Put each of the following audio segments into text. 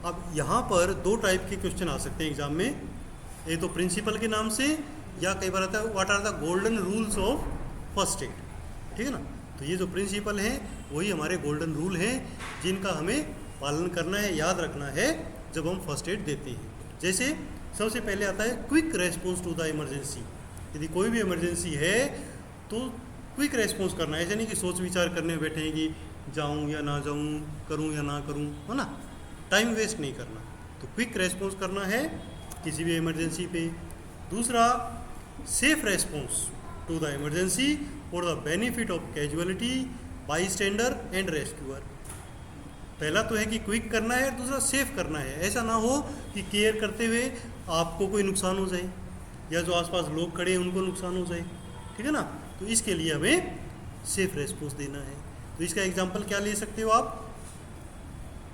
अब यहाँ पर दो टाइप के क्वेश्चन आ सकते हैं एग्जाम में, एक तो प्रिंसिपल के नाम से, या कई बार आता है what are the golden rules of first aid. ठीक है ना, तो ये जो प्रिंसिपल हैं वही हमारे गोल्डन रूल हैं जिनका हमें पालन करना है, याद रखना है जब हम फर्स्ट एड देते हैं। जैसे सबसे पहले आता है quick response to the emergency. यदि कोई भी इमरजेंसी है तो क्विक रेस्पॉन्स करना है, ऐसा नहीं कि सोच विचार करने बैठे हैं कि जाऊँ या ना जाऊँ, करूँ या ना करूँ, है ना, टाइम वेस्ट नहीं करना। तो क्विक रेस्पॉन्स करना है किसी भी इमरजेंसी पे। दूसरा, safe response to the emergency for the benefit of casualty, bystander and rescuer. पहला तो है कि क्विक करना है, दूसरा सेफ करना है। ऐसा ना हो कि केयर करते हुए आपको कोई नुकसान हो जाए या जो आसपास लोग खड़े हैं उनको नुकसान हो जाए। ठीक है ना, तो इसके लिए हमें सेफ रेस्पॉन्स देना है। तो इसका एग्जांपल क्या ले सकते हो आप,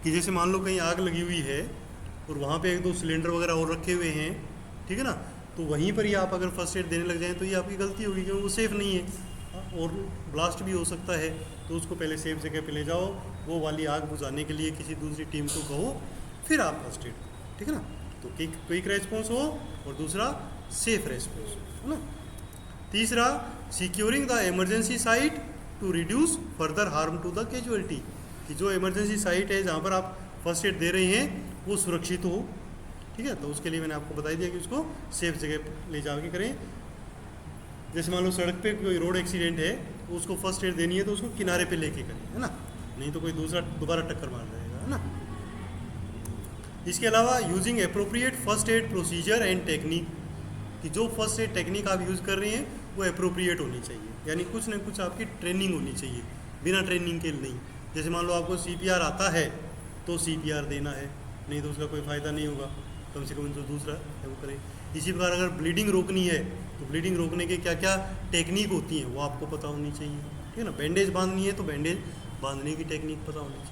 कि जैसे मान लो कहीं आग लगी हुई है और वहाँ पे एक दो सिलेंडर वगैरह और रखे हुए हैं, ठीक है ना, तो वहीं पर ही आप अगर फर्स्ट एड देने लग जाएं तो ये आपकी गलती होगी, क्योंकि वो सेफ़ नहीं है और ब्लास्ट भी हो सकता है। तो उसको पहले सेफ जगह पे ले जाओ, वो वाली आग बुझाने के लिए किसी दूसरी टीम को कहो, फिर आप फर्स्ट एड। ठीक है ना, तो क्विक रेस्पॉन्स हो और दूसरा सेफ रेस्पॉन्स, है ना। तीसरा, securing the emergency site to reduce further harm to the casualty, कि जो इमरजेंसी साइट है जहाँ पर आप फर्स्ट एड दे रहे हैं वो सुरक्षित हो। ठीक है, तो उसके लिए मैंने आपको बता दिया कि उसको सेफ जगह ले जाके करें। जैसे मान लो सड़क पे कोई रोड एक्सीडेंट है तो उसको फर्स्ट एड देनी है तो उसको किनारे पे लेके करें, है ना, नहीं तो कोई दूसरा दोबारा टक्कर मार जाएगा, है ना। इसके अलावा using appropriate first aid procedure and technique, कि जो फर्स्ट एड टेक्निक आप यूज़ कर रहे हैं वो अप्रोप्रिएट होनी चाहिए, यानी कुछ न कुछ आपकी ट्रेनिंग होनी चाहिए, बिना ट्रेनिंग के नहीं। जैसे मान लो आपको CPR आता है तो CPR देना है, नहीं तो उसका कोई फ़ायदा नहीं होगा, कम से कम जो दूसरा है वो करें। इसी प्रकार अगर ब्लीडिंग रोकनी है तो ब्लीडिंग रोकने के क्या क्या टेक्निक होती हैं वो आपको पता होनी चाहिए। ठीक है ना, बैंडेज बांधनी है तो बैंडेज बांधने की टेक्निक पता होनी चाहिए।